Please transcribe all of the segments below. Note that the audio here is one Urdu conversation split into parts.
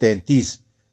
33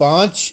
5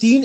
3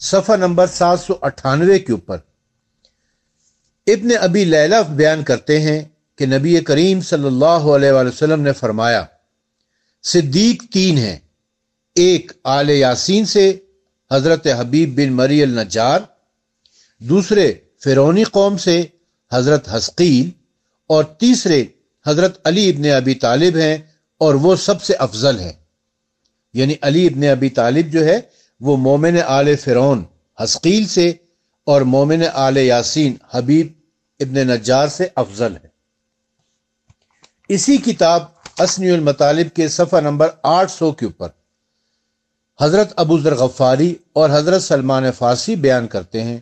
صفحہ نمبر 798 کے اوپر ابن ابی لیلہ بیان کرتے ہیں کہ نبی کریم صلی اللہ علیہ وآلہ وسلم نے فرمایا صدیق تین ہیں، ایک آل یاسین سے حضرت حبیب بن مری النجار، دوسرے فرعونی قوم سے حضرت حزقیل، اور تیسرے حضرت علی ابن ابی طالب ہیں اور وہ سب سے افضل ہیں۔ یعنی علی ابن ابی طالب جو ہے وہ مومن آل فرعون حزقیل سے اور مومن آل یاسین حبیب ابن نجار سے افضل ہے۔ اسی کتاب اسنی المطالب کے صفحہ نمبر 800 کے اوپر حضرت ابو ذر غفاری اور حضرت سلمان فارسی بیان کرتے ہیں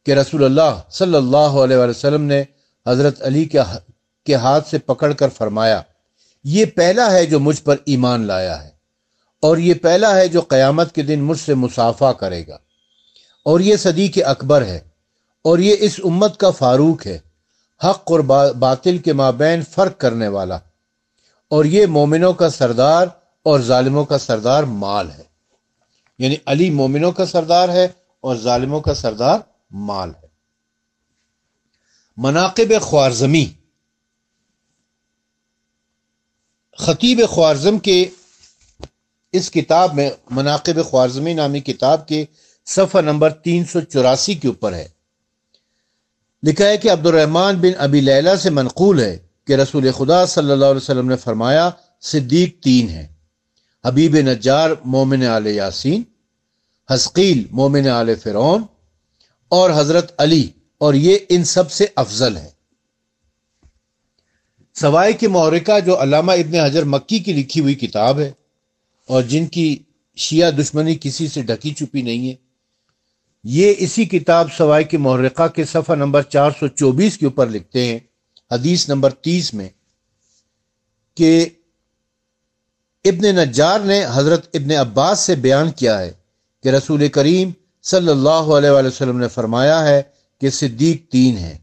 کہ رسول اللہ صلی اللہ علیہ وآلہ وسلم نے حضرت علی کے ہاتھ سے پکڑ کر فرمایا، یہ پہلا ہے جو مجھ پر ایمان لایا ہے، اور یہ پہلا ہے جو قیامت کے دن مجھ سے مصافحہ کرے گا، اور یہ صدیق اکبر ہے، اور یہ اس امت کا فاروق ہے، حق اور باطل کے مابین فرق کرنے والا، اور یہ مومنوں کا سردار اور ظالموں کا سردار مال ہے۔ یعنی علی مومنوں کا سردار ہے اور ظالموں کا سردار مال ہے۔ مناقب خوارزمی، خطیب خوارزم کے اس کتاب میں مناقب خوارزمی نامی کتاب کے صفحہ نمبر 384 کے اوپر ہے، لکھا ہے کہ عبد الرحمن بن ابی لیلہ سے منقول ہے کہ رسول خدا صلی اللہ علیہ وسلم نے فرمایا صدیق تین ہیں، حبیب نجار مومن آل یاسین، حزقیل مومن آل فرعون، اور حضرت علی، اور یہ ان سب سے افضل ہے۔ سوائے کے محرکہ جو علامہ ابن حجر مکی کی لکھی ہوئی کتاب ہے اور جن کی شیعہ دشمنی کسی سے ڈھکی چھپی نہیں ہے، یہ اسی کتاب سوائے کے محرکہ کے صفحہ نمبر 424 کے اوپر لکھتے ہیں حدیث نمبر 30 میں کہ ابن نجار نے حضرت ابن عباس سے بیان کیا ہے کہ رسول کریم صلی اللہ علیہ وآلہ وسلم نے فرمایا ہے کہ صدیق تین ہیں،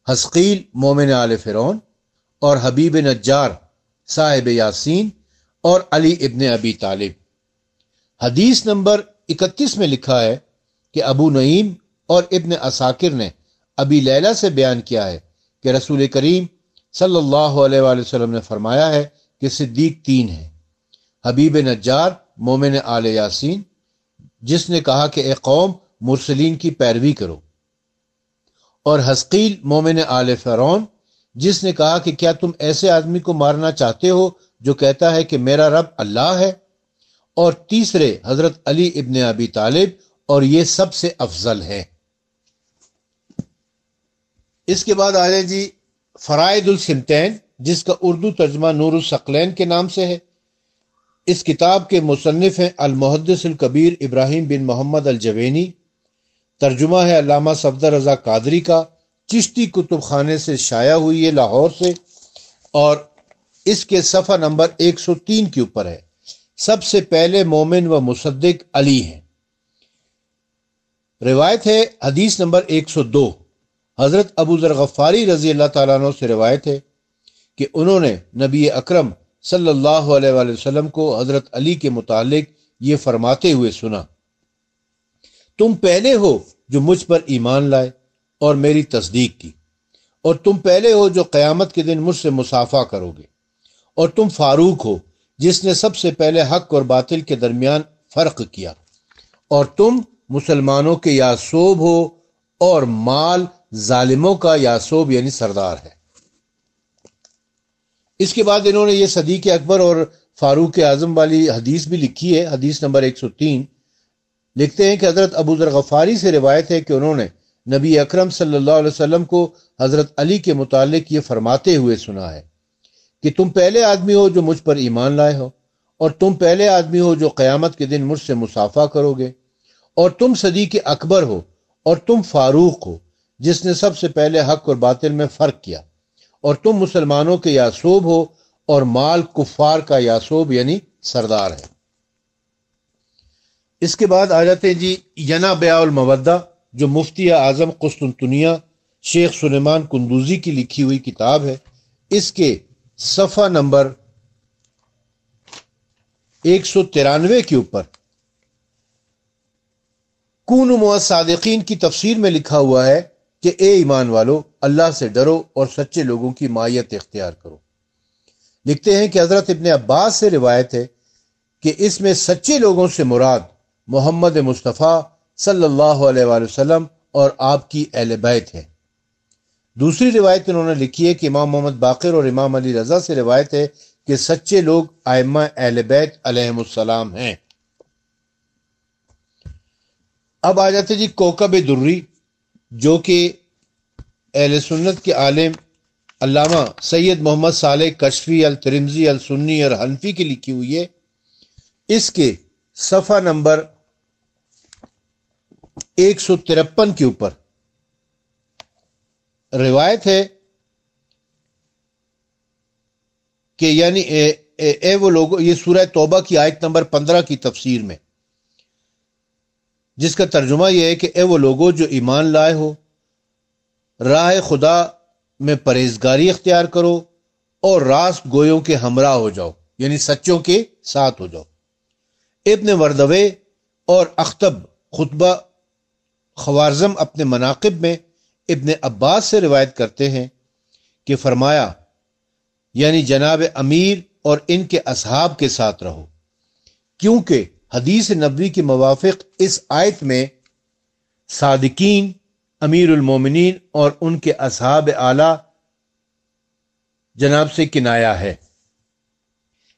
حزقیل مومن آل فرعون، اور حبیب نجار صاحب یاسین، اور علی ابن ابی طالب۔ حدیث نمبر 31 میں لکھا ہے کہ ابو نعیم اور ابن عساکر نے ابی لیلہ سے بیان کیا ہے کہ رسول کریم صلی اللہ علیہ وآلہ وسلم نے فرمایا ہے کہ صدیق تین ہیں، حبیب نجار مومن آل یاسین، جس نے کہا کہ اے قوم مرسلین کی پیروی کرو، اور حزقیل مومن آل فرعون، جس نے کہا کہ کیا تم ایسے آدمی کو مارنا چاہتے ہو جو کہتا ہے کہ میرا رب اللہ ہے، اور تیسرے حضرت علی ابن ابی طالب، اور یہ سب سے افضل ہے۔ اس کے بعد آئے جی فرائد السمتین، جس کا اردو ترجمہ نور الثقلین کے نام سے ہے۔ اس کتاب کے مصنف ہیں المحدث الکبیر ابراہیم بن محمد الجوینی، ترجمہ ہے علامہ صفدر رضا قادری کا، چشتی کتب خانے سے شائع ہوئی ہے لاہور سے، اور اس کے صفحہ نمبر 103 کے اوپر ہے سب سے پہلے مومن و مصدق علی ہیں۔ روایت ہے حدیث نمبر 102، حضرت ابو ذر غفاری رضی اللہ تعالیٰ عنہ سے روایت ہے کہ انہوں نے نبی اکرم صلی اللہ علیہ وآلہ وسلم کو حضرت علی کے متعلق یہ فرماتے ہوئے سنا، تم پہلے ہو جو مجھ پر ایمان لائے اور میری تصدیق کی، اور تم پہلے ہو جو قیامت کے دن مجھ سے مصافحہ کرو گے، اور تم فاروق ہو جس نے سب سے پہلے حق اور باطل کے درمیان فرق کیا، اور تم مسلمانوں کے یاسوب ہو، اور مال ظالموں کا یاسوب یعنی سردار ہے۔ اس کے بعد انہوں نے یہ صدیق اکبر اور فاروق اعظم والی حدیث بھی لکھی ہے، حدیث نمبر 103۔ لکھتے ہیں کہ حضرت ابو ذر غفاری سے روایت ہے کہ انہوں نے نبی اکرم صلی اللہ علیہ وسلم کو حضرت علی کے متعلق یہ فرماتے ہوئے سنا ہے کہ تم پہلے آدمی ہو جو مجھ پر ایمان لائے ہو، اور تم پہلے آدمی ہو جو قیامت کے دن مجھ سے مصافحہ کرو گے، اور تم صدیق اکبر ہو، اور تم فاروق ہو جس نے سب سے پہلے حق اور باطل میں فرق کیا، اور تم مسلمانوں کے یاسوب ہو، اور مال کفار کا یاسوب یعنی سردار ہے۔ اس کے بعد آ جاتے ہیں جی ینا بیع المودہ، جو مفتی اعظم قسطنطنیہ شیخ سلیمان کندوزی کی لکھی ہوئی کتاب ہے۔ اس کے صفحہ نمبر 193 کے اوپر کونوا مع الصادقین کی تفسیر میں لکھا ہوا ہے کہ اے ایمان والو، اللہ سے ڈرو اور سچے لوگوں کی مائیت اختیار کرو۔ لکھتے ہیں کہ حضرت ابن عباس سے روایت ہے کہ اس میں سچے لوگوں سے مراد محمد مصطفیٰ صلی اللہ علیہ وآلہ وسلم اور آپ کی اہل بیت ہے۔ دوسری روایت انہوں نے لکھی ہے کہ امام محمد باقر اور امام علی رضا سے روایت ہے کہ سچے لوگ ائمہ اہل بیت علیہم السلام ہیں۔ اب آ جاتے جی کوکب دری، جو کہ اہل سنت کے عالم علامہ سید محمد صالح کشفی الترمذی السنی اور حنفی کی لکھی ہوئی ہے۔ اس کے صفحہ نمبر 153 کے اوپر روایت ہے کہ یعنی اے وہ لوگوں، یہ سورہ توبہ کی آیت نمبر 15 کی تفسیر میں، جس کا ترجمہ یہ ہے کہ اے وہ لوگوں جو ایمان لائے ہو، راہ خدا میں پرہیزگاری اختیار کرو اور راست گویوں کے ہمراہ ہو جاؤ، یعنی سچوں کے ساتھ ہو جاؤ۔ ابن وردوے اور اختب خطبہ خوارزم اپنے مناقب میں ابن عباس سے روایت کرتے ہیں کہ فرمایا، یعنی جناب امیر اور ان کے اصحاب کے ساتھ رہو، کیونکہ حدیث نبوی کے موافق اس آیت میں صادقین، امیر المومنین اور ان کے اصحاب اعلی جناب سے کنایا ہے،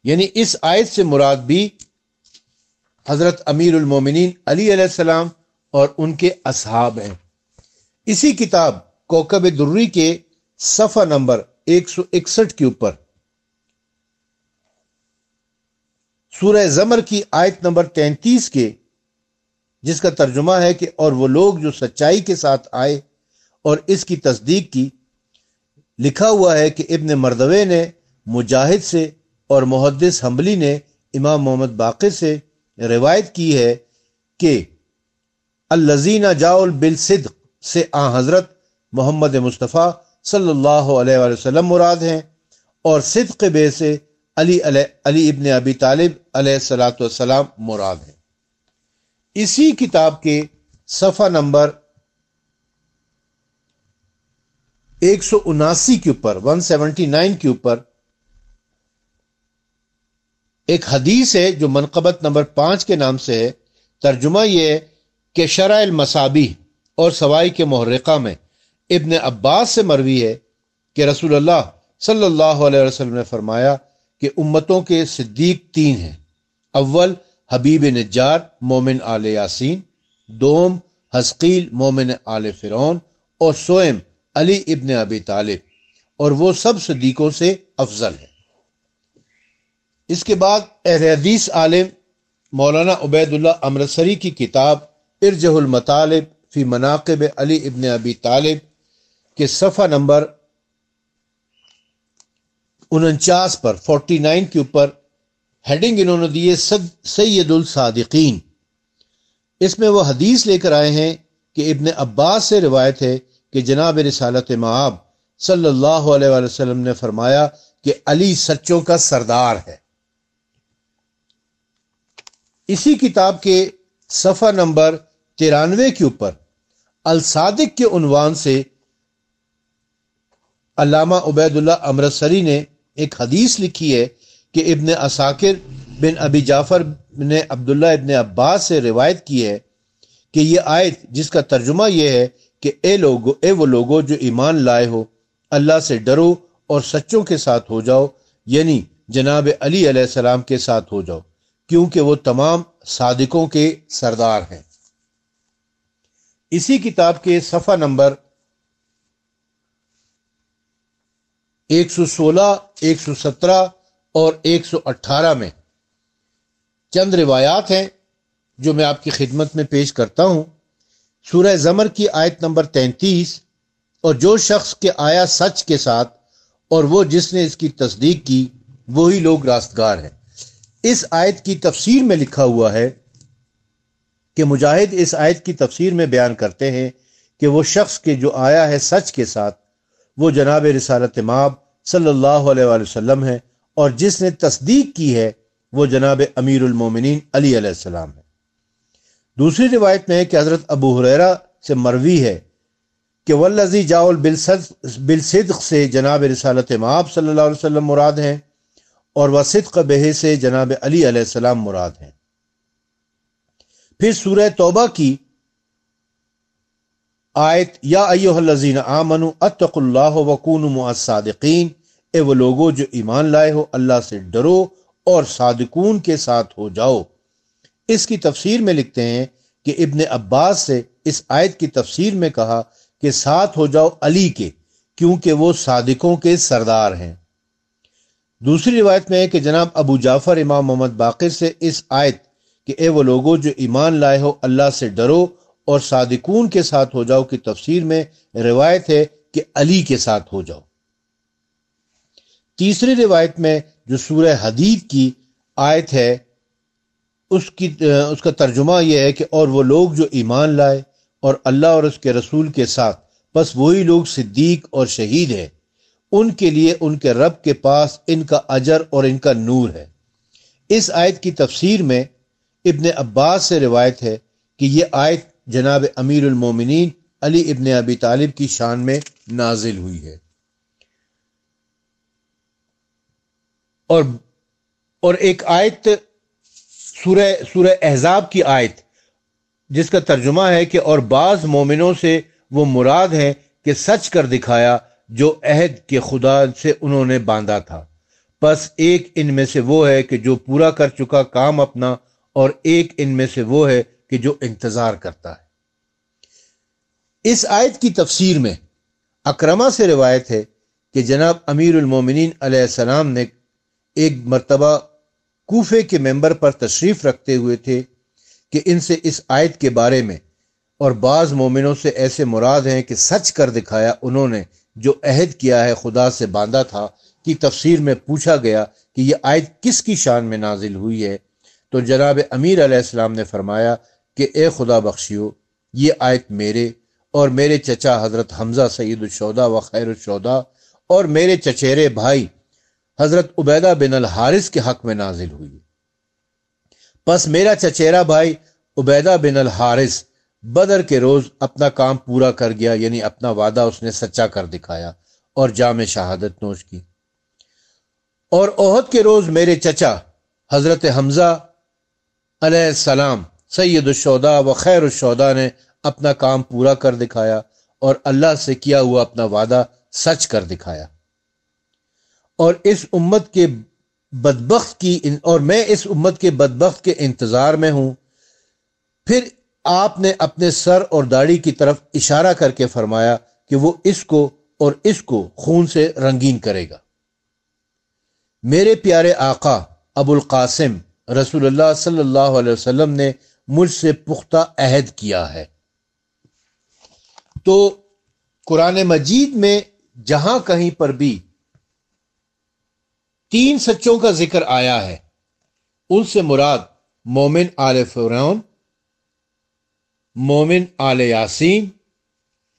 یعنی اس آیت سے مراد بھی حضرت امیر المومنین علی علیہ السلام اور ان کے اصحاب ہیں۔ اسی کتاب کوکب دری کے صفحہ نمبر 161 کے اوپر سورہ زمر کی آیت نمبر 33 کے، جس کا ترجمہ ہے کہ اور وہ لوگ جو سچائی کے ساتھ آئے اور اس کی تصدیق کی، لکھا ہوا ہے کہ ابن مردوے نے مجاہد سے اور محدث حنبلی نے امام محمد باقر سے روایت کی ہے کہ الذین جاؤ بالصدق سے حضرت محمد مصطفیٰ صلی اللہ علیہ وآلہ وسلم مراد ہیں، اور صدق بے سے علی ابن ابی طالب علیہ الصلاۃ والسلام مراد ہیں۔ اسی کتاب کے صفحہ نمبر 179 کے اوپر 179 کے اوپر ایک حدیث ہے جو منقبت نمبر 5 کے نام سے ہے۔ ترجمہ یہ ہے کہ شرح المصابیح اور سوائی کے محرقہ میں ابن عباس سے مروی ہے کہ رسول اللہ صلی اللہ علیہ وسلم نے فرمایا کہ امتوں کے صدیق 3 ہیں۔ اول حبیب نجار مومن آل یاسین، دوم حزقیل مومن آل فرعون، اور سوئم علی ابن ابی طالب، اور وہ سب صدیقوں سے افضل ہے۔ اس کے بعد اہل حدیث عالم مولانا عبید اللہ امرتسری کی کتاب ارجح المطالب فی مناقب علی ابن ابی طالب کے صفحہ نمبر 49 پر 49 کے اوپر ہیڈنگ انہوں نے دی ہے سید الصادقین۔ اس میں وہ حدیث لے کر آئے ہیں کہ ابن عباس سے روایت ہے کہ جناب رسالت مآب صلی اللہ علیہ وآلہ وسلم نے فرمایا کہ علی سچوں کا سردار ہے۔ اسی کتاب کے صفحہ نمبر 93 کے اوپر الصادق کے عنوان سے علامہ عبید اللہ امرتسری نے ایک حدیث لکھی ہے کہ ابن عساکر بن ابی جعفر نے عبداللہ ابن عباس سے روایت کی ہے کہ یہ آیت، جس کا ترجمہ یہ ہے کہ اے وہ لوگوں جو ایمان لائے ہو، اللہ سے ڈرو اور سچوں کے ساتھ ہو جاؤ، یعنی جناب علی علیہ السلام کے ساتھ ہو جاؤ، کیونکہ وہ تمام صادقوں کے سردار ہیں۔ اسی کتاب کے صفحہ نمبر 116، 117 اور 118 میں چند روایات ہیں جو میں آپ کی خدمت میں پیش کرتا ہوں۔ سورہ زمر کی آیت نمبر 33، اور جو شخص کے آیا سچ کے ساتھ اور وہ جس نے اس کی تصدیق کی، وہی لوگ راستگار ہیں۔ اس آیت کی تفسیر میں لکھا ہوا ہے کہ مجاہد اس آیت کی تفسیر میں بیان کرتے ہیں کہ وہ شخص کے جو آیا ہے سچ کے ساتھ، وہ جناب رسالت مآب صلی اللہ علیہ وآلہ وسلم ہے، اور جس نے تصدیق کی ہے وہ جناب امیر المومنین علی علیہ السلام ہے۔ دوسری روایت میں ہے کہ حضرت ابو ہریرہ سے مروی ہے کہ والذی جاء بالصدق سے جناب رسالت مآب صلی اللہ علیہ وسلم مراد ہیں، اور وصدق بہ سے جناب علی علیہ السلام مراد ہیں۔ پھر سورہ توبہ کی آیت یا ایھا الذین آمنوا اتقوا اللہ وکونوا مع الصادقین، اے وہ لوگو جو ایمان لائے ہو اللہ سے ڈرو اور صادقون کے ساتھ ہو جاؤ۔ اس کی تفسیر میں لکھتے ہیں کہ ابن عباس سے اس آیت کی تفسیر میں کہا کہ ساتھ ہو جاؤ علی کے، کیونکہ وہ صادقوں کے سردار ہیں۔ دوسری روایت میں ہے کہ جناب ابو جعفر امام محمد باقر سے اس آیت کہ اے وہ لوگو جو ایمان لائے ہو اللہ سے ڈرو اور صادقون کے ساتھ ہو جاؤ کی تفسیر میں روایت ہے کہ علی کے ساتھ ہو جاؤ۔ تیسری روایت میں جو سورہ حدید کی آیت ہے اس کا ترجمہ یہ ہے کہ اور وہ لوگ جو ایمان لائے اور اللہ اور اس کے رسول کے ساتھ، بس وہی لوگ صدیق اور شہید ہیں، ان کے لیے ان کے رب کے پاس ان کا اجر اور ان کا نور ہے۔ اس آیت کی تفسیر میں ابن عباس سے روایت ہے کہ یہ آیت جناب امیر المومنین علی ابن ابی طالب کی شان میں نازل ہوئی ہے۔ اور ایک آیت سورہ احزاب کی آیت جس کا ترجمہ ہے کہ اور بعض مومنوں سے وہ مراد ہیں کہ سچ کر دکھایا جو عہد کے خدا سے انہوں نے باندھا تھا، پس ایک ان میں سے وہ ہے کہ جو پورا کر چکا کام اپنا، اور ایک ان میں سے وہ ہے کہ جو انتظار کرتا ہے۔ اس آیت کی تفسیر میں اکرمہ سے روایت ہے کہ جناب امیر المومنین علیہ السلام نے ایک مرتبہ کوفے کے ممبر پر تشریف رکھتے ہوئے تھے کہ ان سے اس آیت کے بارے میں اور بعض مومنوں سے ایسے مراد ہیں کہ سچ کر دکھایا انہوں نے جو عہد کیا ہے خدا سے باندھا تھا کی تفسیر میں پوچھا گیا کہ یہ آیت کس کی شان میں نازل ہوئی ہے، تو جناب امیر علیہ السلام نے فرمایا کہ اے خدا بخشیو، یہ آیت میرے اور میرے چچا حضرت حمزہ سید الشہداء و خیر الشہداء اور میرے چچیرے بھائی حضرت عبیدہ بن الحارث کے حق میں نازل ہوئی۔ پس میرا چچیرا بھائی عبیدہ بن الحارث بدر کے روز اپنا کام پورا کر گیا، یعنی اپنا وعدہ اس نے سچا کر دکھایا اور جام شہادت نوش کی۔ اور احد کے روز میرے چچا حضرت حمزہ علیہ السلام سید الشہداء و خیر الشہداء نے اپنا کام پورا کر دکھایا اور اللہ سے کیا ہوا اپنا وعدہ سچ کر دکھایا۔ اور میں اس امت کے بدبخت کے انتظار میں ہوں۔ پھر آپ نے اپنے سر اور داڑھی کی طرف اشارہ کر کے فرمایا کہ وہ اس کو اور اس کو خون سے رنگین کرے گا۔ میرے پیارے آقا ابو القاسم رسول اللہ صلی اللہ علیہ وسلم نے مجھ سے پختہ عہد کیا ہے۔ تو قرآن مجید میں جہاں کہیں پر بھی 3 سچوں کا ذکر آیا ہے، ان سے مراد مومن آل فرعون، مومن آل یاسین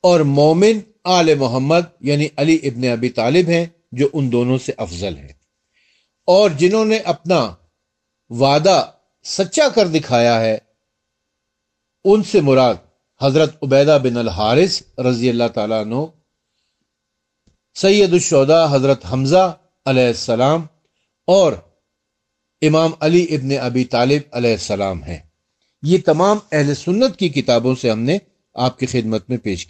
اور مومن آل محمد یعنی علی ابن ابی طالب ہیں، جو ان دونوں سے افضل ہیں۔ اور جنہوں نے اپنا وعدہ سچا کر دکھایا ہے، ان سے مراد حضرت عبیدہ بن الحارث رضی اللہ تعالیٰ عنہ، سید الشہداء حضرت حمزہ علیہ السلام اور امام علی ابن ابی طالب علیہ السلام ہیں۔ یہ تمام اہل سنت کی کتابوں سے ہم نے آپ کی خدمت میں پیش کی۔